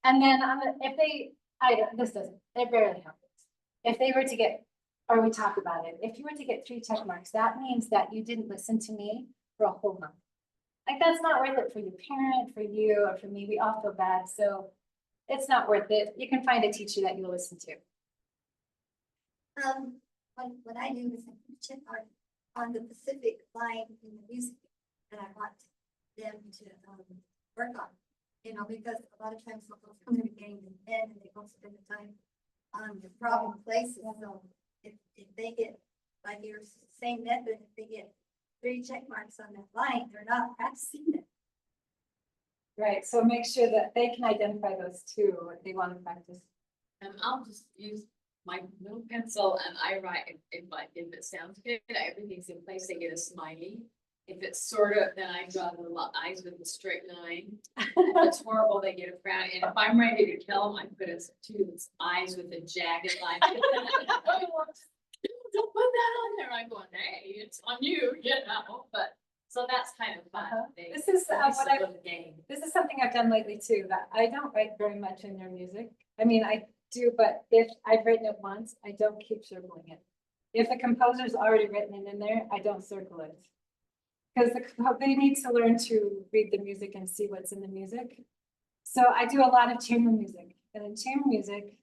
And then if they, it barely happens. If they were to get, or we talk about it, if you were to get 3 check marks, that means that you didn't listen to me for a whole month. Like that's not worth it for your parent, for you, or for me. We all feel bad, so it's not worth it. You can find a teacher that you'll listen to. What I do is I check on the Pacific line in the music that I want them to work on. You know, because a lot of times they'll come to the game and they won't spend the time on the problem places. So if they get, by your same method, if they get 3 check marks on that line, they're not practicing it. Right, so make sure that they can identify those too, if they want to practice. And I'll just use my little pencil and I write, if it sounds good, everything's in place, they get a smiley. If it's sort of, then I draw the little eyes with a straight line. If it's horrible, they get a frown. And if I'm ready to kill them, I put it to its eyes with a jagged line. Don't put that on there. I'm going, hey, it's on you, you know, but so that's kind of fun. This is this is something I've done lately too, that I don't write very much in their music. I mean, I do, but if I've written it once, I don't keep circling it. If the composer's already written it in there, I don't circle it. Because they need to learn to read the music and see what's in the music. So I do a lot of chamber music, and in chamber music,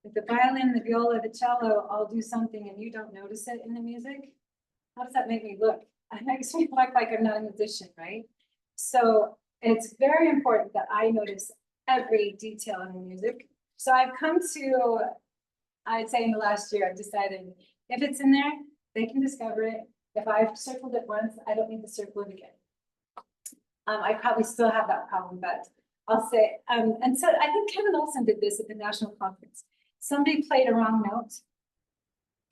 if the violin, the viola, the cello all do something and you don't notice it in the music, how does that make me look? It makes me look like I'm not a musician, right? So it's very important that I notice every detail in the music. So I've come to, I'd say in the last year, I've decided if it's in there, they can discover it. If I've circled it once, I don't need to circle it again. I probably still have that problem, but I'll say, and so I think Kevin Olson did this at the national conference. Somebody played a wrong note.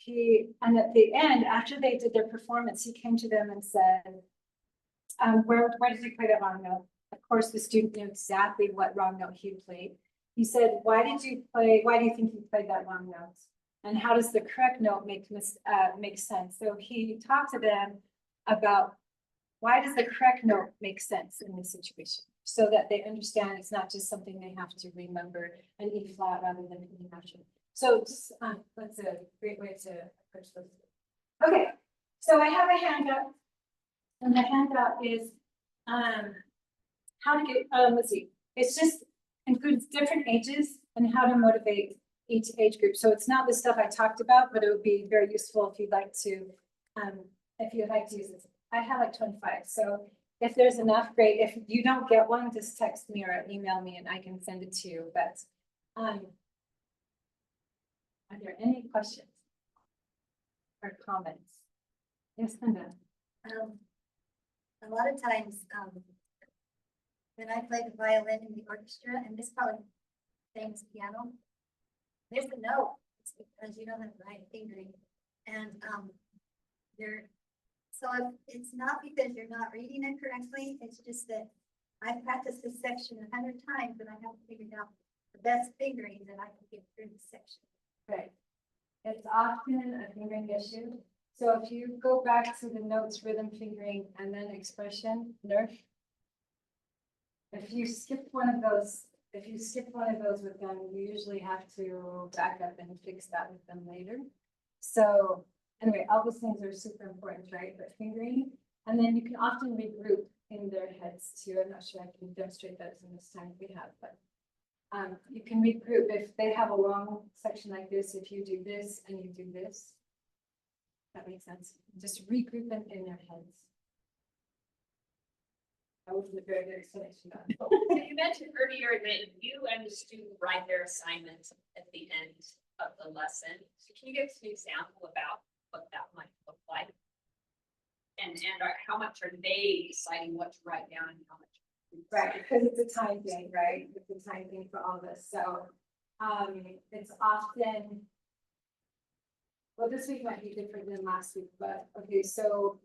and at the end, after they did their performance, he came to them and said, where did you play that wrong note? Of course, the student knew exactly what wrong note he played. He said, why do you think you played that wrong note? And how does the correct note make sense? So he talked to them about why does the correct note make sense in this situation? So that they understand it's not just something they have to remember an E flat rather than an E major. So just, that's a great way to approach this. Okay, so I have a handout. And the handout is, how to get, let's see, it's just includes different ages and how to motivate each age group. So it's not the stuff I talked about, but it would be very useful if you'd like to use this. I have like 25, so if there's enough, great. If you don't get one, just text me or email me and I can send it to you, but, are there any questions? Or comments? Yes, Linda? A lot of times, when I play the violin in the orchestra, and this probably sings piano, there's a note, it's because you don't have the right fingering, and, so it's not because you're not reading it correctly, it's just that I've practiced this section 100 times, and I haven't figured out the best fingering that I can get through the section. Right. It's often a fingering issue. So if you go back to the notes, rhythm, fingering, and then expression, nerve. If you skip one of those with them, you usually have to back up and fix that with them later. So anyway, all those things are super important, right? But fingering, and then you can often regroup in their heads too. I'm not sure I can demonstrate that in this time we have, but you can regroup if they have a long section like this. If you do this and you do this, that makes sense. Just regroup them in their heads. That was a very good explanation. So you mentioned earlier that you and the student write their assignments at the end of the lesson. So can you give us an example about what that might look like? And how much are they deciding what to write down and how much? Right, because it's a time thing, right? It's a time thing for all of us. So it's often, well, this week might be different than last week, but okay, so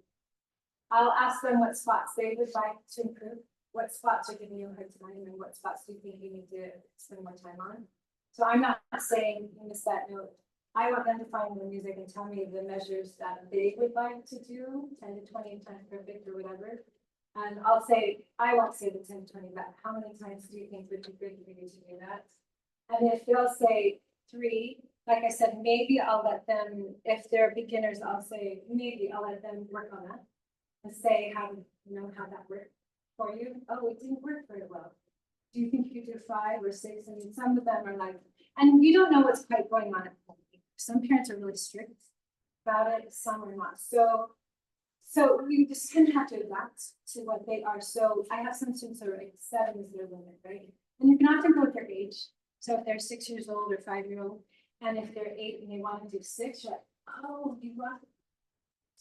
I'll ask them what spots they would like to improve, what spots are giving you a hard time, and what spots do you think you need to spend more time on. So I'm not saying you miss that note. I want them to find the music and tell me the measures that they would like to do, 10 to 20 times perfect or whatever. And I'll say, I won't say the 10 to 20, but how many times do you think would be good for you to do that? And if they'll say 3, like I said, maybe I'll let them, if they're beginners, I'll say, maybe I'll let them work on that. And say how that worked for you. Oh, it didn't work very well. Do you think you could do 5 or 6? I mean, some of them are like, and you don't know what's quite going on at home. Some parents are really strict about it, some are not. So you just kind of have to adapt to what they are. So I have some students who are like 7 is their limit, right? And you can often go with their age. So if they're 6 years old or 5-year-old, and if they're 8 and they want to do 6, you're like, oh, you want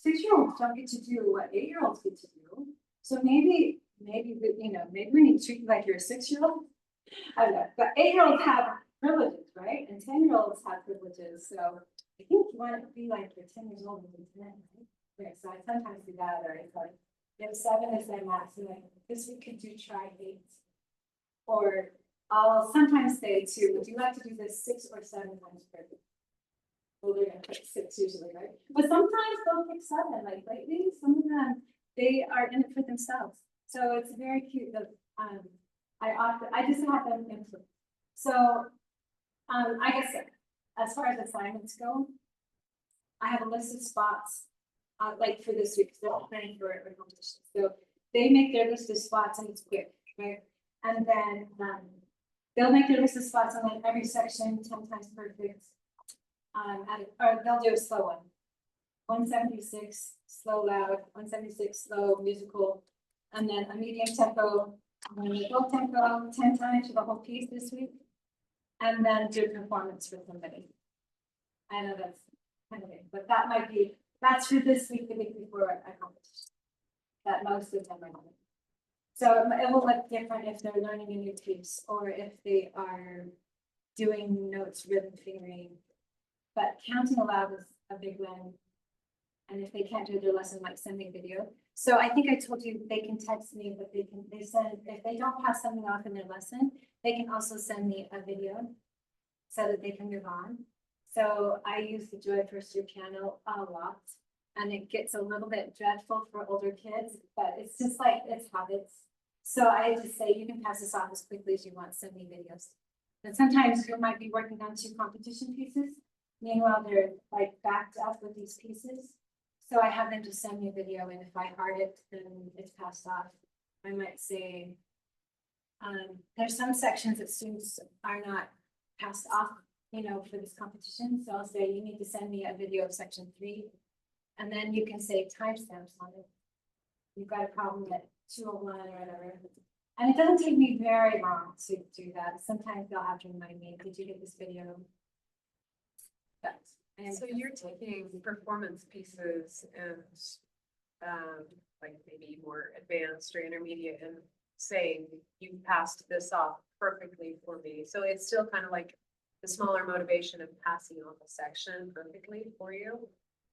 6-year-olds don't get to do what 8-year-olds get to do. So maybe we need to treat you like you're a 6-year-old. I don't know, but 8-year-olds have privileges, right? And 10-year-olds have privileges. So I think you want to be like you're 10 years old and you're 10, right? Yeah, so I sometimes do that, or it's like, if 7 is their max, and like, this we could do try 8. Or I'll sometimes say too, would you like to do this 6 or 7 times perfect? Well, they're gonna pick 6 usually, right? But sometimes they'll pick 7, like lately, some of them, they are in it for themselves. So it's very cute that I just have them input. So I guess as far as assignments go, I have a list of spots. Like for this week, they're all planning for a competition. So they make their list of spots and it's quick, right? And then they'll make their list of spots and then every section 10 times perfect. Or they'll do a slow one. 176 slow loud, 176 slow musical, and then a medium tempo, and then a low tempo 10 times for the whole piece this week. And then do a performance for somebody. I know that's kind of it, but that's for this week, the week before a competition. That most of them are doing. So it will look different if they're learning a new piece or if they are doing notes, rhythm, fingering. but counting aloud is a big one. And if they can't do their lesson, like sending video. So I think I told you they can text me, but they send, if they don't pass something off in their lesson, they can also send me a video so that they can move on. So I use the Joy First Year channel a lot, and it gets a little bit dreadful for older kids, but it's just like, it's habits. So I just say, you can pass this off as quickly as you want, send me videos. And sometimes you might be working on 2 competition pieces, meanwhile, they're like backed up with these pieces. So I have them just send me a video, and if I heart it, then it's passed off. I might say, there's some sections that students are not passed off, you know, for this competition. So I'll say, you need to send me a video of section 3. And then you can say timestamps on it. You've got a problem at 2:01 or whatever. And it doesn't take me very long to do that. Sometimes they'll have to remind me, did you get this video? But, and So you're taking performance pieces and, like maybe more advanced or intermediate and saying, you passed this off perfectly for me. So it's still kind of like the smaller motivation of passing off a section perfectly for you.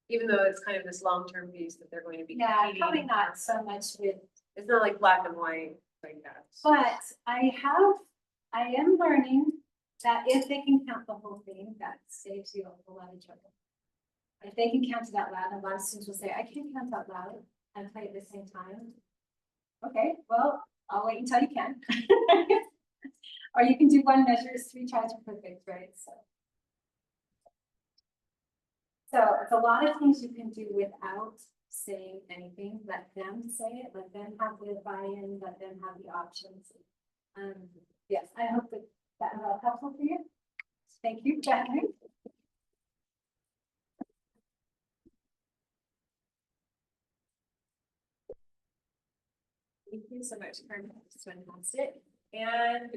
Even though it's kind of this long-term piece that they're going to be. yeah, competing probably in. not so much with, It's not like black and white like that. but I am learning that if they can count the whole thing, that saves you a lot of trouble. If they can count it out loud, and a lot of students will say, I can't count out loud and play at the same time. Okay, well, I'll wait until you can. Or you can do 1 measure is 3 tries are perfect, right? So it's a lot of things you can do without saying anything. Let them say it, let them have the buy-in, let them have the options. Yes, I hope that that was helpful for you. Thank you, Jacqueline. Thank you so much, Carmen. It's fantastic. And